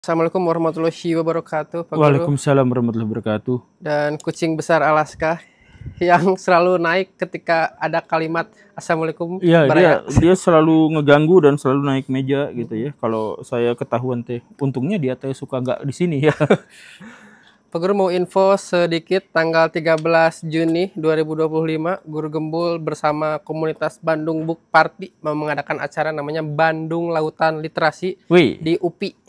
Assalamualaikum warahmatullahi wabarakatuh, Pak Guru. Waalaikumsalam warahmatullahi wabarakatuh. Dan kucing besar Alaska yang selalu naik ketika ada kalimat Assalamualaikum. Iya, Baraya. dia selalu ngeganggu dan selalu naik meja gitu ya. Kalau saya ketahuan teh, untungnya dia teh suka nggak di sini ya. Pak Guru mau info sedikit, tanggal 13 Juni 2025 Guru Gembul bersama komunitas Bandung Book Party mengadakan acara namanya Bandung Lautan Literasi Wih, di UPI.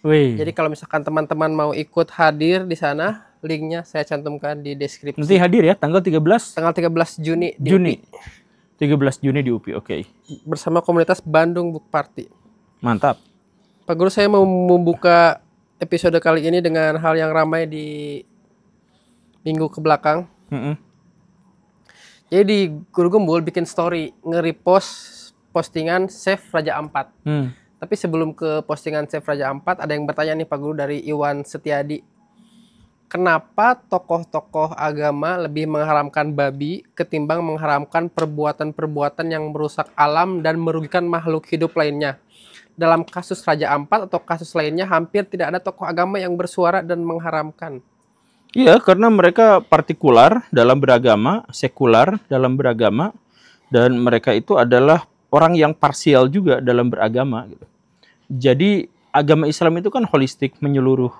wih. Jadi kalau misalkan teman-teman mau ikut hadir di sana, linknya saya cantumkan di deskripsi. Nanti hadir ya tanggal 13 Tanggal 13 Juni di Juni. UPI. 13 Juni di UPI, oke. Bersama komunitas Bandung Book Party. Mantap. Pak Guru, saya mau membuka episode kali ini dengan hal yang ramai di minggu ke belakang. Jadi di Guru Gembul bikin story, nge-repost postingan Chef Raja Ampat. Tapi sebelum ke postingan Chef Raja Ampat, ada yang bertanya nih Pak Guru dari Iwan Setiadi. Kenapa tokoh-tokoh agama lebih mengharamkan babi ketimbang mengharamkan perbuatan-perbuatan yang merusak alam dan merugikan makhluk hidup lainnya? Dalam kasus Raja Ampat atau kasus lainnya, hampir tidak ada tokoh agama yang bersuara dan mengharamkan. Iya, karena mereka partikular dalam beragama, sekular dalam beragama, dan mereka itu adalah orang yang parsial juga dalam beragama gitu. Jadi agama Islam itu kan holistik, menyeluruh.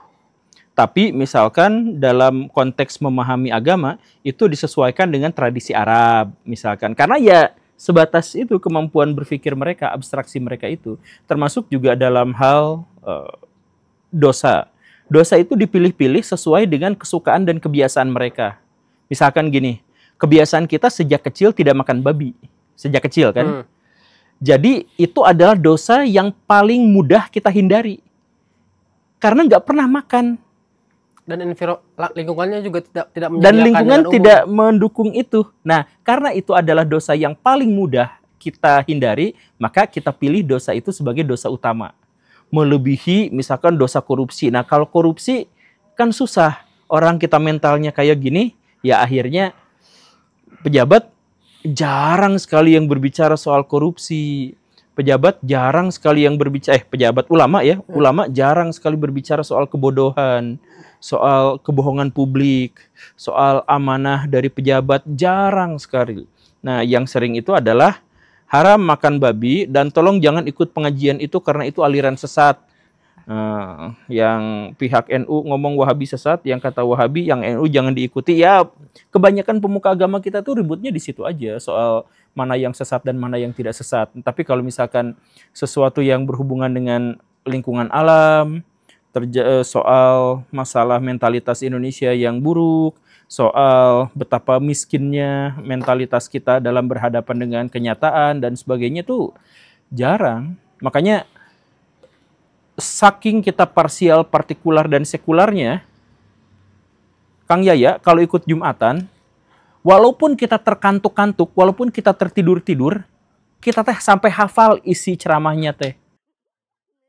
Tapi misalkan dalam konteks memahami agama itu disesuaikan dengan tradisi Arab misalkan. Karena ya sebatas itu kemampuan berpikir mereka, abstraksi mereka itu. Termasuk juga dalam hal dosa. Dosa itu dipilih-pilih sesuai dengan kesukaan dan kebiasaan mereka. Misalkan gini, kebiasaan kita sejak kecil tidak makan babi. Sejak kecil kan. Jadi itu adalah dosa yang paling mudah kita hindari. Karena nggak pernah makan. Dan lingkungannya juga tidak menyediakan. Dan lingkungan tidak mendukung itu. Nah, karena itu adalah dosa yang paling mudah kita hindari, maka kita pilih dosa itu sebagai dosa utama. Melebihi misalkan dosa korupsi. Nah, kalau korupsi kan susah. Orang kita mentalnya kayak gini, ya akhirnya pejabat jarang sekali yang berbicara soal korupsi. Pejabat jarang sekali yang berbicara, pejabat ulama ya, ulama jarang sekali berbicara soal kebodohan, soal kebohongan publik, soal amanah dari pejabat, jarang sekali. Nah, yang sering itu adalah haram makan babi dan tolong jangan ikut pengajian itu karena itu aliran sesat. Yang pihak NU ngomong Wahabi sesat, yang kata Wahabi, yang NU jangan diikuti. Ya, kebanyakan pemuka agama kita tuh ributnya di situ aja soal mana yang sesat dan mana yang tidak sesat. Tapi kalau misalkan sesuatu yang berhubungan dengan lingkungan alam, soal masalah mentalitas Indonesia yang buruk, soal betapa miskinnya mentalitas kita dalam berhadapan dengan kenyataan dan sebagainya tuh jarang. Makanya saking kita parsial, partikular, dan sekularnya, Kang Yaya, kalau ikut Jumatan, walaupun kita terkantuk-kantuk, walaupun kita tertidur-tidur, kita teh sampai hafal isi ceramahnya teh.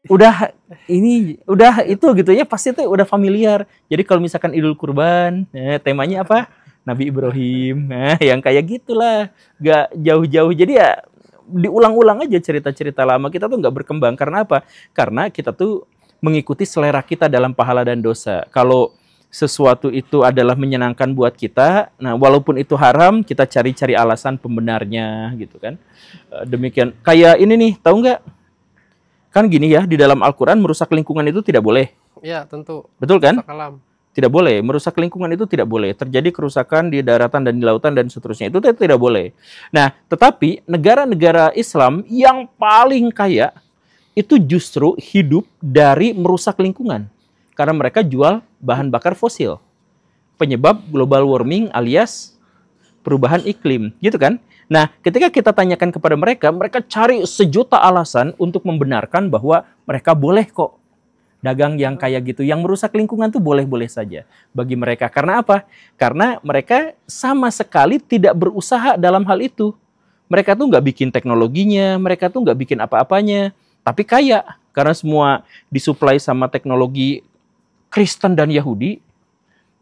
Udah itu gitu ya, pasti teh udah familiar. Jadi kalau misalkan Idul Kurban, temanya apa? Nabi Ibrahim, yang kayak gitulah, gak jauh-jauh. Jadi ya diulang-ulang aja cerita-cerita lama, kita tuh nggak berkembang. Karena apa? Karena kita tuh mengikuti selera kita dalam pahala dan dosa. Kalau sesuatu itu adalah menyenangkan buat kita, nah walaupun itu haram, kita cari-cari alasan pembenarnya gitu kan. Demikian. Kayak ini nih, tahu nggak? Kan gini ya, di dalam Al-Quran merusak lingkungan itu tidak boleh. Iya, tentu. Betul kan? Merusak alam. Tidak boleh, merusak lingkungan itu tidak boleh. Terjadi kerusakan di daratan dan di lautan dan seterusnya, itu tidak boleh. Nah, tetapi negara-negara Islam yang paling kaya itu justru hidup dari merusak lingkungan. Karena mereka jual bahan bakar fosil. Penyebab global warming alias perubahan iklim, gitu kan? Nah, ketika kita tanyakan kepada mereka, mereka cari sejuta alasan untuk membenarkan bahwa mereka boleh kok dagang yang kayak gitu, yang merusak lingkungan tuh boleh-boleh saja bagi mereka. Karena apa? Karena mereka sama sekali tidak berusaha dalam hal itu. Mereka tuh nggak bikin teknologinya, mereka tuh nggak bikin apa-apanya, tapi kaya. Karena semua disuplai sama teknologi Kristen dan Yahudi,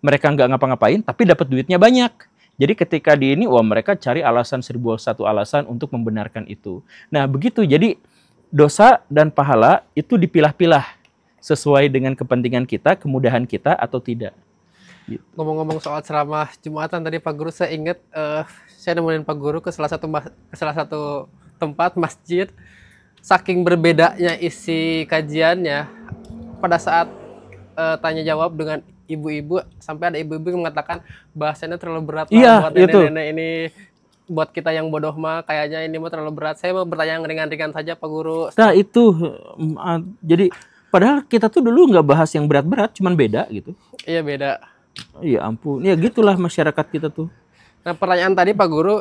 mereka nggak ngapa-ngapain, tapi dapat duitnya banyak. Jadi ketika di ini, wah mereka cari alasan 1001 alasan untuk membenarkan itu. Nah begitu, jadi dosa dan pahala itu dipilah-pilah sesuai dengan kepentingan kita, kemudahan kita atau tidak. Ngomong-ngomong soal ceramah Jumatan tadi Pak Guru, saya ingat saya nemenin Pak Guru ke salah satu tempat masjid. Saking berbedanya isi kajiannya, pada saat tanya jawab dengan ibu-ibu, sampai ada ibu-ibu yang mengatakan bahasanya terlalu berat buat nenek-nenek ini, buat kita yang bodoh mah kayaknya ini mah terlalu berat. Saya mau bertanya yang ringan-ringan saja Pak Guru. Nah itu, jadi padahal kita tuh dulu nggak bahas yang berat-berat, cuman beda gitu. Iya beda. Iya ampun, ya gitulah masyarakat kita tuh. Nah pertanyaan tadi Pak Guru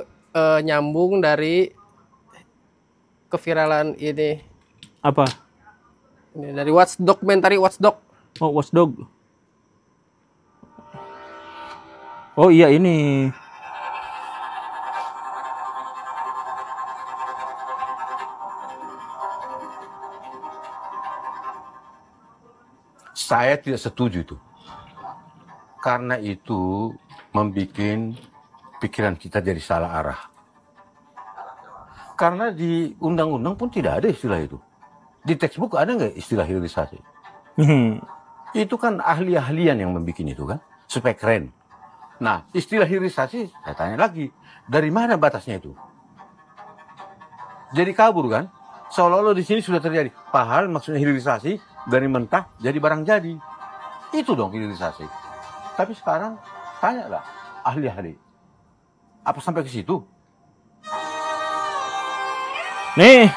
nyambung dari keviralan ini. Apa? Ini dari dokumentari Watchdog. Oh Watchdog. Oh iya ini. Saya tidak setuju itu. Karena itu membuat pikiran kita jadi salah arah. Karena di undang-undang pun tidak ada istilah itu. Di textbook ada nggak istilah hilirisasi? Itu kan ahli-ahlian yang membuat itu kan, supaya keren. Nah, istilah hilirisasi, saya tanya lagi, dari mana batasnya itu? Jadi kabur kan? Seolah-olah di sini sudah terjadi. Padahal maksudnya hilirisasi dari mentah jadi barang jadi. Itu dong hilirisasi. Tapi sekarang tanyalah ahli-ahli. Apa sampai ke situ? Nih,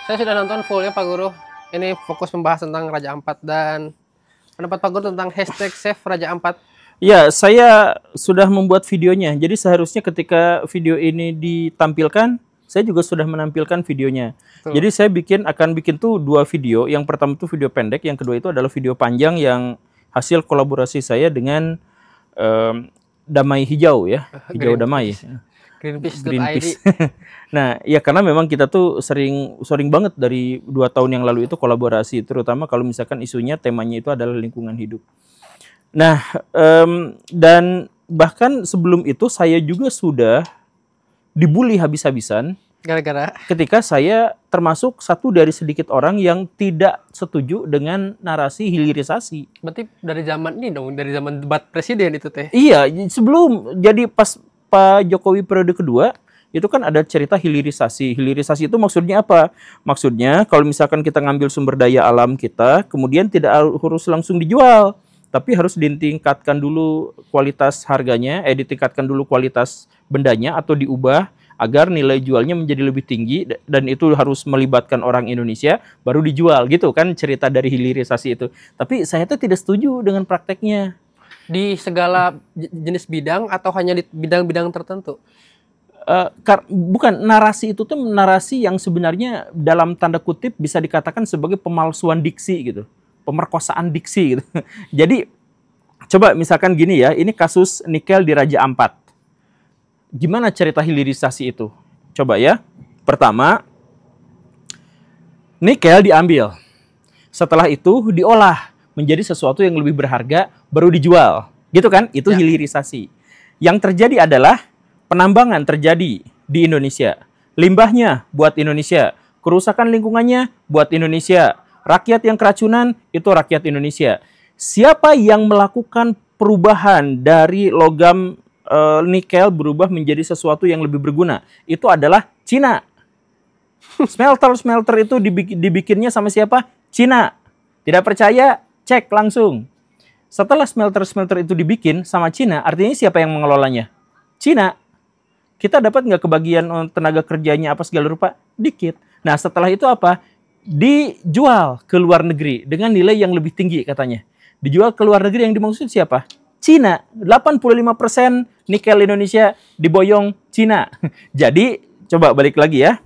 saya sudah nonton fullnya Pak Guru. Ini fokus membahas tentang Raja Ampat dan pendapat Pak Guru tentang hashtag Save Raja Ampat. ya saya sudah membuat videonya. Jadi seharusnya ketika video ini ditampilkan, saya juga sudah menampilkan videonya. Betul. Jadi saya akan bikin tuh 2 video. Yang pertama itu video pendek, yang kedua itu adalah video panjang yang hasil kolaborasi saya dengan Damai Hijau ya, Hijau Damai. Greenpeace.id. Nah, ya karena memang kita tuh sering banget dari 2 tahun yang lalu itu kolaborasi, terutama kalau misalkan isunya temanya itu adalah lingkungan hidup. Nah, dan bahkan sebelum itu saya juga sudah dibully habis-habisan. Gara-gara Ketika saya termasuk satu dari sedikit orang yang tidak setuju dengan narasi hilirisasi. berarti dari zaman ini dong, dari zaman debat presiden itu teh. Iya, sebelum jadi pas Pak Jokowi periode kedua, itu kan ada cerita hilirisasi. Hilirisasi itu maksudnya apa? Maksudnya kalau misalkan kita ngambil sumber daya alam kita, kemudian tidak harus langsung dijual, tapi harus ditingkatkan dulu kualitas harganya, ditingkatkan dulu kualitas bendanya atau diubah agar nilai jualnya menjadi lebih tinggi, dan itu harus melibatkan orang Indonesia baru dijual, gitu kan cerita dari hilirisasi itu. Tapi saya tuh tidak setuju dengan prakteknya. Di segala jenis bidang atau hanya di bidang-bidang tertentu? Bukan, narasi itu tuh narasi yang sebenarnya dalam tanda kutip bisa dikatakan sebagai pemalsuan diksi gitu, pemerkosaan diksi gitu. Jadi coba misalkan gini ya, ini kasus nikel di Raja Ampat. Gimana cerita hilirisasi itu? Coba ya. Pertama, nikel diambil. Setelah itu diolah menjadi sesuatu yang lebih berharga, baru dijual. Gitu kan? Itu hilirisasi. Yang terjadi adalah penambangan terjadi di Indonesia. Limbahnya buat Indonesia. Kerusakan lingkungannya buat Indonesia. Rakyat yang keracunan itu rakyat Indonesia. Siapa yang melakukan perubahan dari logam nikel berubah menjadi sesuatu yang lebih berguna? Itu adalah Cina. Smelter itu dibikinnya sama siapa? Cina. Tidak percaya? Cek langsung. Setelah smelter itu dibikin sama Cina, artinya siapa yang mengelolanya? Cina. Kita dapat nggak kebagian tenaga kerjanya apa segala rupa? Dikit. Nah setelah itu apa? Dijual ke luar negeri dengan nilai yang lebih tinggi katanya. Dijual ke luar negeri, yang dimaksud siapa? Cina. 85% nikel Indonesia diboyong Cina. Jadi coba balik lagi ya.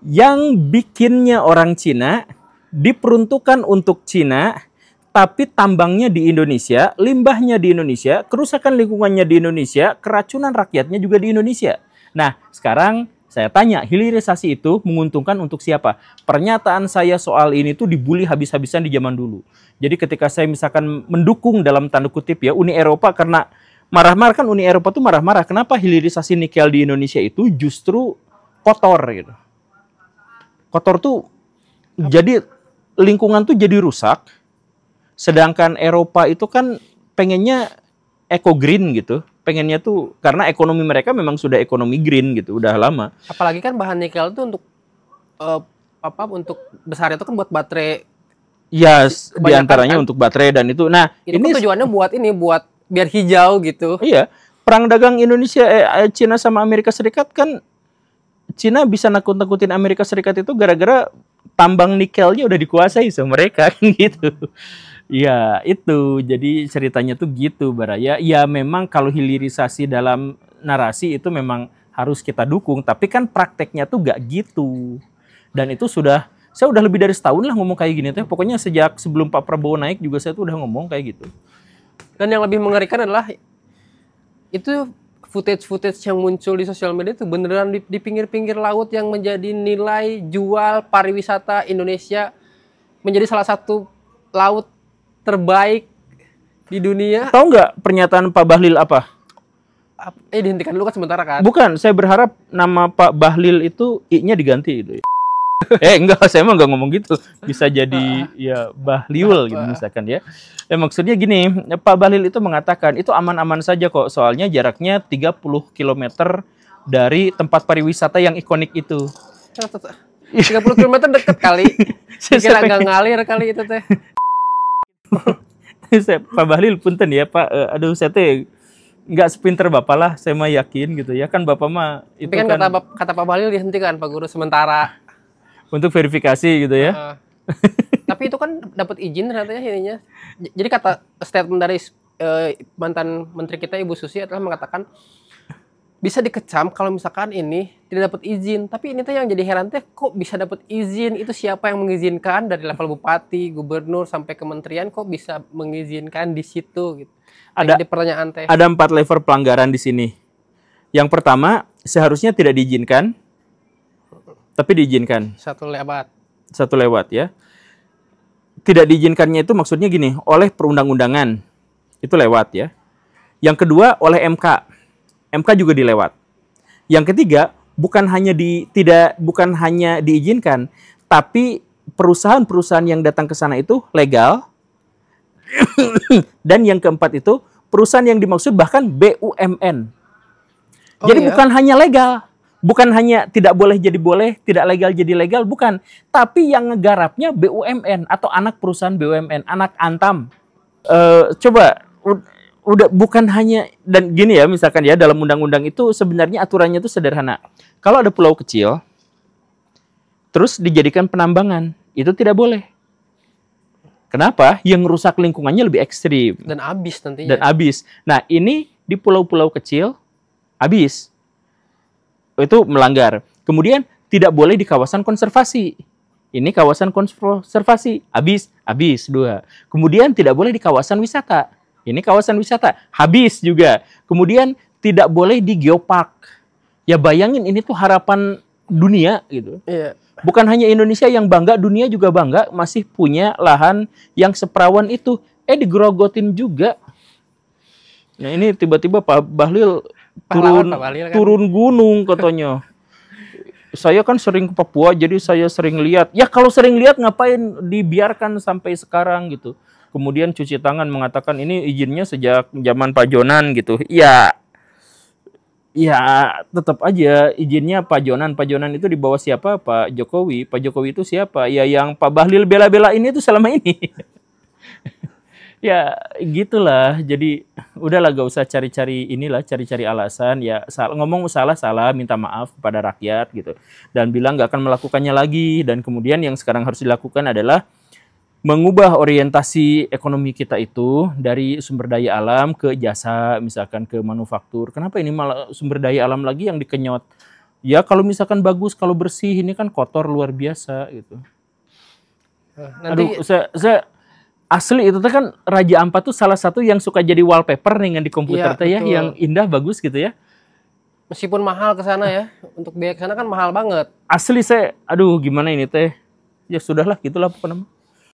Yang bikinnya orang Cina, diperuntukkan untuk Cina, tapi tambangnya di Indonesia, limbahnya di Indonesia, kerusakan lingkungannya di Indonesia, keracunan rakyatnya juga di Indonesia. Nah, sekarang saya tanya, hilirisasi itu menguntungkan untuk siapa? Pernyataan saya soal ini tuh dibully habis-habisan di zaman dulu. Jadi ketika saya misalkan mendukung dalam tanda kutip ya Uni Eropa, karena marah-marah kan, Uni Eropa tuh marah-marah. Kenapa hilirisasi nikel di Indonesia itu justru kotor gitu. Kotor tuh jadi lingkungan tuh jadi rusak. Sedangkan Eropa itu kan pengennya eco green gitu. Pengennya tuh karena ekonomi mereka memang sudah ekonomi green gitu, udah lama. Apalagi kan bahan nikel itu untuk untuk besar itu kan buat baterai. Ya, diantaranya kan untuk baterai dan itu. Nah, ini tujuannya buat biar hijau gitu. Iya, perang dagang Indonesia, Cina sama Amerika Serikat kan, Cina bisa nakut-nakutin Amerika Serikat itu gara-gara tambang nikelnya udah dikuasai sama mereka gitu. Ya itu, jadi ceritanya tuh gitu Baraya. Ya memang kalau hilirisasi dalam narasi itu memang harus kita dukung, tapi kan prakteknya tuh gak gitu. Dan itu saya udah lebih dari setahun lah ngomong kayak gini tuh. Pokoknya sejak sebelum Pak Prabowo naik juga saya tuh udah ngomong kayak gitu. Dan yang lebih mengerikan adalah itu footage yang muncul di sosial media itu beneran di pinggir-pinggir laut yang menjadi nilai jual pariwisata Indonesia, menjadi salah satu laut terbaik di dunia. Tahu nggak pernyataan Pak Bahlil apa? Dihentikan dulu kan sementara kan? Bukan, saya berharap nama Pak Bahlil itu I-nya diganti gitu. Enggak, saya emang nggak ngomong gitu. Bisa jadi ya Bahliul gitu misalkan ya. Maksudnya gini, Pak Bahlil itu mengatakan itu aman-aman saja kok, soalnya jaraknya 30 km dari tempat pariwisata yang ikonik itu. 30 km deket kali. Kira nggak ngalir kali itu teh. Pak Bahlil punten ya Pak, aduh saya teh nggak sepinter Bapak lah, saya mah yakin gitu ya kan Bapak mah itu kan kata Pak Bahlil dihentikan Pak Guru sementara untuk verifikasi gitu ya. Tapi itu kan dapat izin ternyata ya ininya. Jadi kata statement dari mantan menteri kita Ibu Susi adalah mengatakan bisa dikecam kalau misalkan ini tidak dapat izin. Tapi ini tuh yang jadi heran teh, kok bisa dapat izin? Itu siapa yang mengizinkan dari level bupati, gubernur sampai kementerian, kok bisa mengizinkan di situ gitu. Jadi pertanyaan teh. Ada 4 level pelanggaran di sini. Yang pertama, seharusnya tidak diizinkan, tapi diizinkan. Satu lewat ya. Tidak diizinkannya itu maksudnya gini, oleh perundang-undangan. Itu lewat ya. Yang kedua, oleh MK. MK juga dilewat. Yang ketiga, bukan hanya diizinkan, tapi perusahaan-perusahaan yang datang ke sana itu legal. Dan yang keempat itu, perusahaan yang dimaksud bahkan BUMN. Jadi bukan hanya legal, bukan hanya tidak boleh jadi boleh, tidak legal jadi legal, bukan. Tapi yang ngegarapnya BUMN atau anak perusahaan BUMN, anak Antam. Coba udah bukan hanya, dan gini ya misalkan ya dalam undang-undang itu sebenarnya aturannya itu sederhana. Kalau ada pulau kecil terus dijadikan penambangan, itu tidak boleh. Kenapa? Yang rusak lingkungannya lebih ekstrim dan habis nantinya. Dan habis. Nah, ini di pulau-pulau kecil habis. Itu melanggar. Kemudian tidak boleh di kawasan konservasi. Ini kawasan konservasi, habis 2. Kemudian tidak boleh di kawasan wisata. Ini kawasan wisata, habis juga. Kemudian tidak boleh di geopark. Ya bayangin ini tuh harapan dunia gitu. Iya. Bukan hanya Indonesia yang bangga, dunia juga bangga masih punya lahan yang seperawan itu. Digerogotin juga. Nah ini tiba-tiba Pak Bahlil turun gunung katanya. Saya kan sering ke Papua, jadi saya sering lihat. Ya kalau sering lihat ngapain dibiarkan sampai sekarang gitu. Kemudian cuci tangan mengatakan ini izinnya sejak zaman Pak Jonan gitu. Ya tetap aja izinnya Pak Jonan. Pak Jonan itu di bawah siapa? Pak Jokowi. Pak Jokowi itu siapa? Ya yang Pak Bahlil bela-bela ini itu selama ini. Ya gitulah. Jadi udahlah gak usah cari-cari alasan. Ya ngomong salah, minta maaf kepada rakyat gitu. Dan bilang gak akan melakukannya lagi. Dan kemudian yang sekarang harus dilakukan adalah mengubah orientasi ekonomi kita itu dari sumber daya alam ke jasa, misalkan ke manufaktur. Kenapa ini malah sumber daya alam lagi yang dikenyot? Ya kalau misalkan bagus, kalau bersih, ini kan kotor luar biasa gitu. Nanti... Aduh, saya asli itu kan Raja Ampat tuh salah satu yang suka jadi wallpaper nih di komputer ya, yang indah bagus gitu ya. Meskipun mahal ke sana ya, untuk biaya ke sana kan mahal banget. Asli saya, aduh gimana ini teh? Ya sudahlah, gitulah pokoknya.